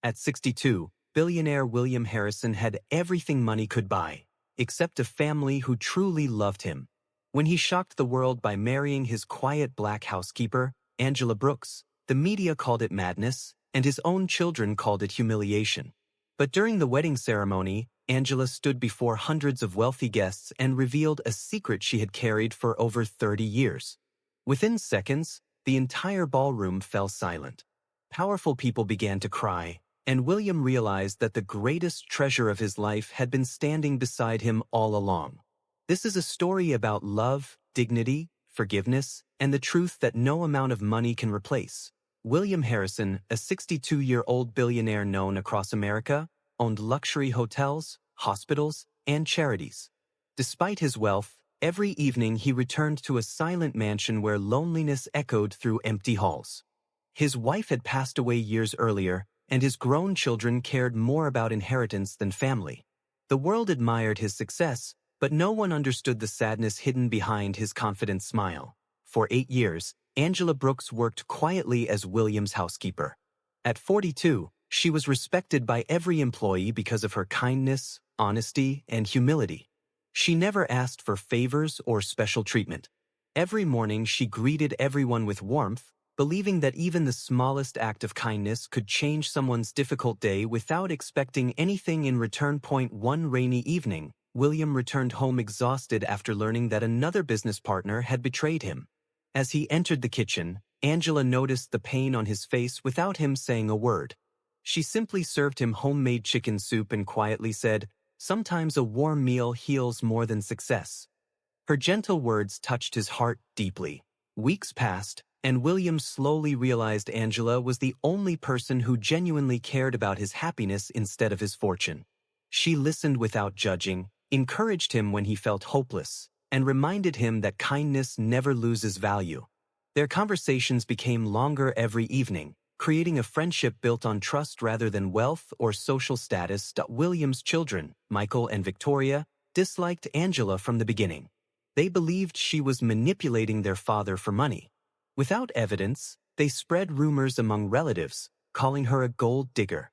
At 62, billionaire William Harrison had everything money could buy, except a family who truly loved him. When he shocked the world by marrying his quiet black housekeeper, Angela Brooks, the media called it madness, and his own children called it humiliation. But during the wedding ceremony, Angela stood before hundreds of wealthy guests and revealed a secret she had carried for over 30 years. Within seconds, the entire ballroom fell silent. Powerful people began to cry, and William realized that the greatest treasure of his life had been standing beside him all along. This is a story about love, dignity, forgiveness, and the truth that no amount of money can replace. William Harrison, a 62-year-old billionaire known across America, owned luxury hotels, hospitals, and charities. Despite his wealth, every evening he returned to a silent mansion where loneliness echoed through empty halls. His wife had passed away years earlier, and his grown children cared more about inheritance than family. The world admired his success, but no one understood the sadness hidden behind his confident smile. For 8 years, Angela Brooks worked quietly as William's housekeeper. At 42, she was respected by every employee because of her kindness, honesty, and humility. She never asked for favors or special treatment. Every morning she greeted everyone with warmth, believing that even the smallest act of kindness could change someone's difficult day without expecting anything in return. One rainy evening, William returned home exhausted after learning that another business partner had betrayed him. As he entered the kitchen, Angela noticed the pain on his face without him saying a word. She simply served him homemade chicken soup and quietly said, "Sometimes a warm meal heals more than success." Her gentle words touched his heart deeply. Weeks passed, and William slowly realized Angela was the only person who genuinely cared about his happiness instead of his fortune. She listened without judging, encouraged him when he felt hopeless, and reminded him that kindness never loses value. Their conversations became longer every evening, creating a friendship built on trust rather than wealth or social status. William's children, Michael and Victoria, disliked Angela from the beginning. They believed she was manipulating their father for money. Without evidence, they spread rumors among relatives, calling her a gold digger.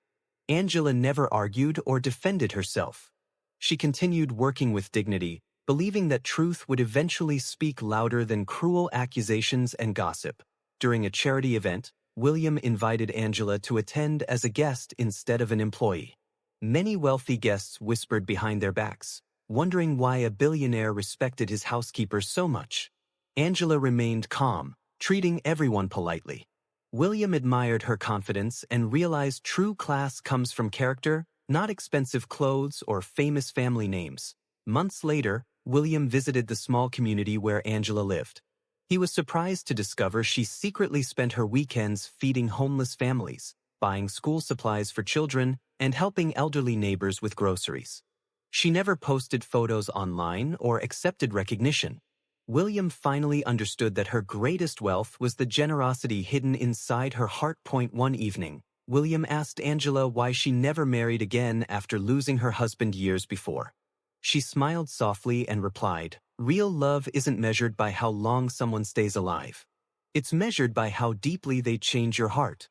Angela never argued or defended herself. She continued working with dignity, believing that truth would eventually speak louder than cruel accusations and gossip. During a charity event, William invited Angela to attend as a guest instead of an employee. Many wealthy guests whispered behind their backs, wondering why a billionaire respected his housekeeper so much. Angela remained calm, treating everyone politely. William admired her confidence and realized true class comes from character, not expensive clothes or famous family names. Months later, William visited the small community where Angela lived. He was surprised to discover she secretly spent her weekends feeding homeless families, buying school supplies for children, and helping elderly neighbors with groceries. She never posted photos online or accepted recognition. William finally understood that her greatest wealth was the generosity hidden inside her heart. One evening, William asked Angela why she never married again after losing her husband years before. She smiled softly and replied, "Real love isn't measured by how long someone stays alive. It's measured by how deeply they change your heart."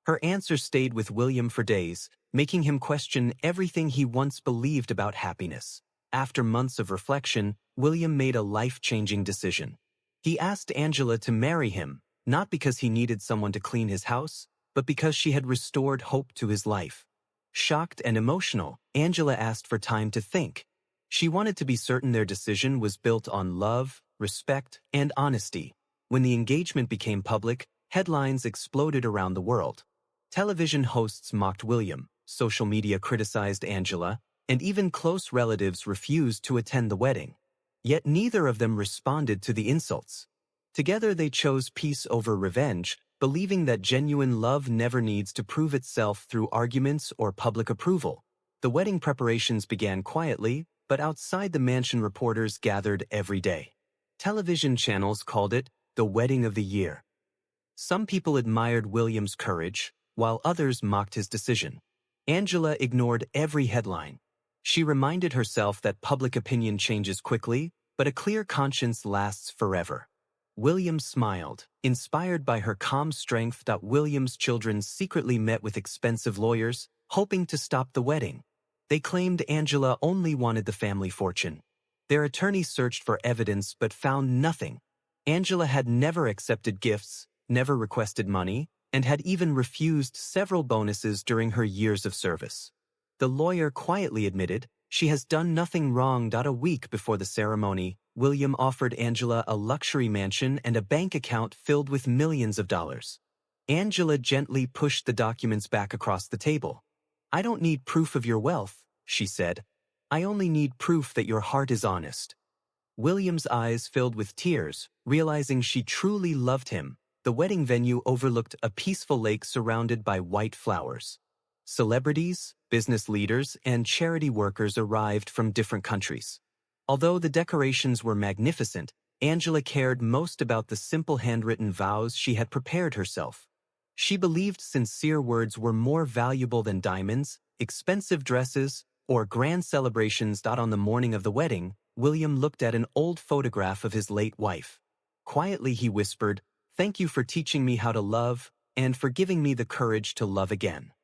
Her answer stayed with William for days, making him question everything he once believed about happiness. After months of reflection, William made a life-changing decision. He asked Angela to marry him, not because he needed someone to clean his house, but because she had restored hope to his life. Shocked and emotional, Angela asked for time to think. She wanted to be certain their decision was built on love, respect, and honesty. When the engagement became public, headlines exploded around the world. Television hosts mocked William, social media criticized Angela, and even close relatives refused to attend the wedding. Yet neither of them responded to the insults. Together they chose peace over revenge, believing that genuine love never needs to prove itself through arguments or public approval. The wedding preparations began quietly, but outside the mansion reporters gathered every day. Television channels called it the wedding of the year. Some people admired William's courage, while others mocked his decision. Angela ignored every headline. She reminded herself that public opinion changes quickly, but a clear conscience lasts forever. William smiled, inspired by her calm strength. William's children secretly met with expensive lawyers, hoping to stop the wedding. They claimed Angela only wanted the family fortune. Their attorney searched for evidence but found nothing. Angela had never accepted gifts, never requested money, and had even refused several bonuses during her years of service. The lawyer quietly admitted, "She has done nothing wrong." A week before the ceremony, William offered Angela a luxury mansion and a bank account filled with millions of dollars. Angela gently pushed the documents back across the table. "I don't need proof of your wealth," she said. "I only need proof that your heart is honest." William's eyes filled with tears, realizing she truly loved him. The wedding venue overlooked a peaceful lake surrounded by white flowers. Celebrities, business leaders, and charity workers arrived from different countries. Although the decorations were magnificent, Angela cared most about the simple handwritten vows she had prepared herself. She believed sincere words were more valuable than diamonds, expensive dresses, or grand celebrations. On the morning of the wedding, William looked at an old photograph of his late wife. Quietly he whispered, "Thank you for teaching me how to love, and for giving me the courage to love again."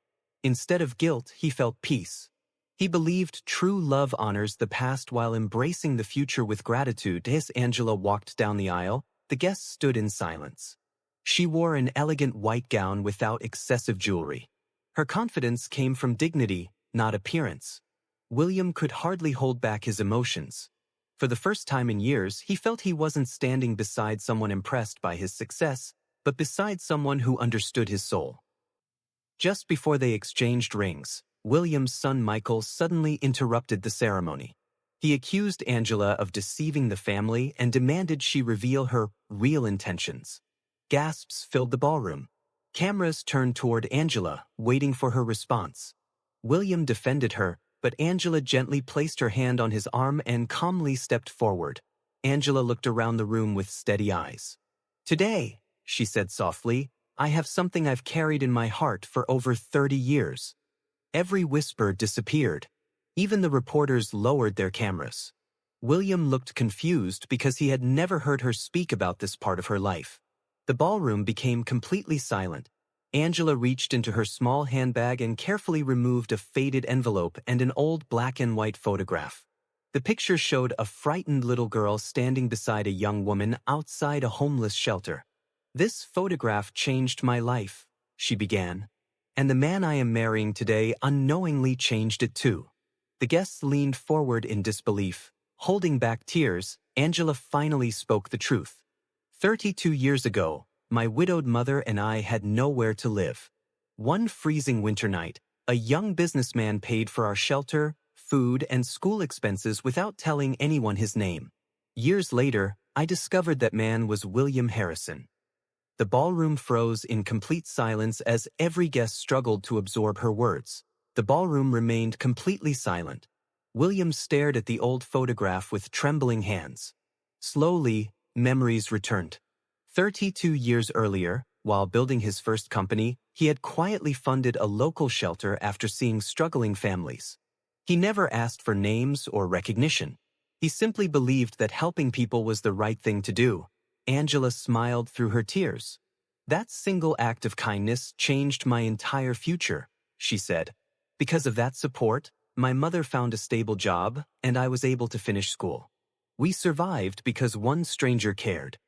Instead of guilt, he felt peace. He believed true love honors the past while embracing the future with gratitude. As Angela walked down the aisle, the guests stood in silence. She wore an elegant white gown without excessive jewelry. Her confidence came from dignity, not appearance. William could hardly hold back his emotions. For the first time in years, he felt he wasn't standing beside someone impressed by his success, but beside someone who understood his soul. Just before they exchanged rings, William's son Michael suddenly interrupted the ceremony. He accused Angela of deceiving the family and demanded she reveal her real intentions. Gasps filled the ballroom. Cameras turned toward Angela, waiting for her response. William defended her, but Angela gently placed her hand on his arm and calmly stepped forward. Angela looked around the room with steady eyes. "Today," she said softly, "I have something I've carried in my heart for over 30 years. Every whisper disappeared. Even the reporters lowered their cameras. William looked confused because he had never heard her speak about this part of her life. The ballroom became completely silent. Angela reached into her small handbag and carefully removed a faded envelope and an old black and white photograph. The picture showed a frightened little girl standing beside a young woman outside a homeless shelter. "This photograph changed my life," she began. "And the man I am marrying today unknowingly changed it too." The guests leaned forward in disbelief. Holding back tears, Angela finally spoke the truth. 32 years ago, my widowed mother and I had nowhere to live. One freezing winter night, a young businessman paid for our shelter, food, and school expenses without telling anyone his name. Years later, I discovered that man was William Harrison. The ballroom froze in complete silence as every guest struggled to absorb her words. The ballroom remained completely silent. William stared at the old photograph with trembling hands. Slowly, memories returned. 32 years earlier, while building his first company, he had quietly funded a local shelter after seeing struggling families. He never asked for names or recognition. He simply believed that helping people was the right thing to do. Angela smiled through her tears. "That single act of kindness changed my entire future," she said. "Because of that support, my mother found a stable job, and I was able to finish school. We survived because one stranger cared."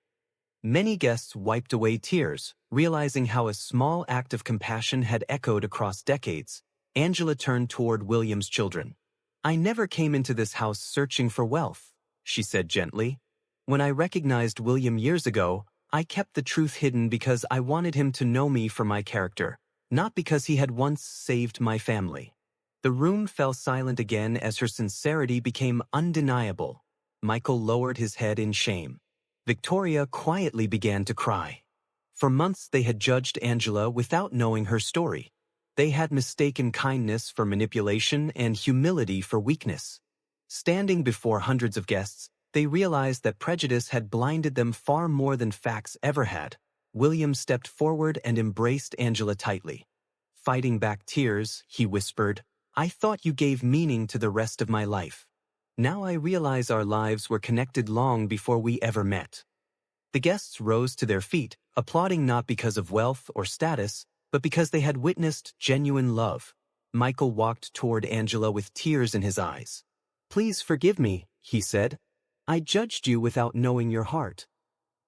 Many guests wiped away tears, realizing how a small act of compassion had echoed across decades. Angela turned toward William's children. "I never came into this house searching for wealth," she said gently. "When I recognized William years ago, I kept the truth hidden because I wanted him to know me for my character, not because he had once saved my family." The room fell silent again as her sincerity became undeniable. Michael lowered his head in shame. Victoria quietly began to cry. For months they had judged Angela without knowing her story. They had mistaken kindness for manipulation and humility for weakness. Standing before hundreds of guests, they realized that prejudice had blinded them far more than facts ever had. William stepped forward and embraced Angela tightly. Fighting back tears, he whispered, "I thought you gave meaning to the rest of my life. Now I realize our lives were connected long before we ever met." The guests rose to their feet, applauding not because of wealth or status, but because they had witnessed genuine love. Michael walked toward Angela with tears in his eyes. "Please forgive me," he said. "I judged you without knowing your heart."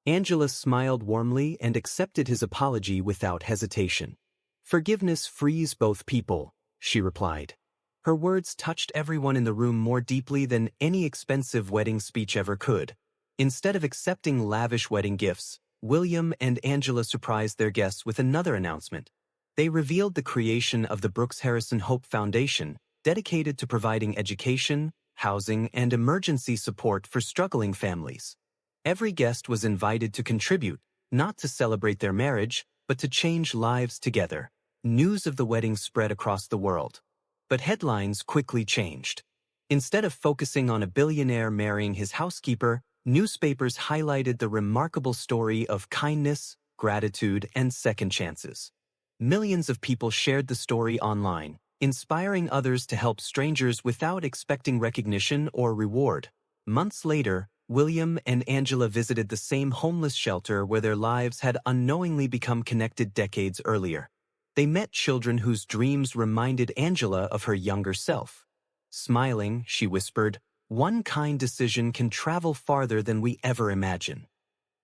Angela smiled warmly and accepted his apology without hesitation. "Forgiveness frees both people," she replied. Her words touched everyone in the room more deeply than any expensive wedding speech ever could. Instead of accepting lavish wedding gifts, William and Angela surprised their guests with another announcement. They revealed the creation of the Brooks Harrison Hope Foundation, dedicated to providing education, housing, and emergency support for struggling families. Every guest was invited to contribute, not to celebrate their marriage, but to change lives together. News of the wedding spread across the world. But headlines quickly changed. Instead of focusing on a billionaire marrying his housekeeper, newspapers highlighted the remarkable story of kindness, gratitude, and second chances. Millions of people shared the story online, inspiring others to help strangers without expecting recognition or reward. Months later, William and Angela visited the same homeless shelter where their lives had unknowingly become connected decades earlier. They met children whose dreams reminded Angela of her younger self. Smiling, she whispered, "One kind decision can travel farther than we ever imagine."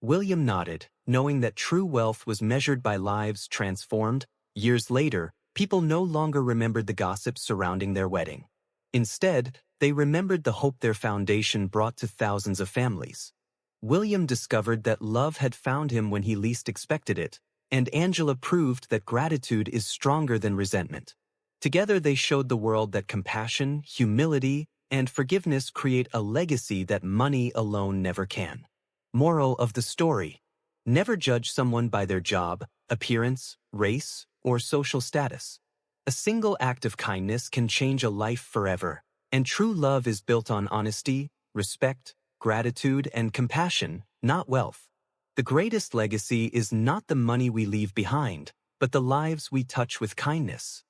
William nodded, knowing that true wealth was measured by lives transformed. Years later, people no longer remembered the gossip surrounding their wedding. Instead, they remembered the hope their foundation brought to thousands of families. William discovered that love had found him when he least expected it, and Angela proved that gratitude is stronger than resentment. Together they showed the world that compassion, humility, and forgiveness create a legacy that money alone never can. Moral of the story: never judge someone by their job, appearance, race, or social status. A single act of kindness can change a life forever, and true love is built on honesty, respect, gratitude, and compassion, not wealth. The greatest legacy is not the money we leave behind, but the lives we touch with kindness.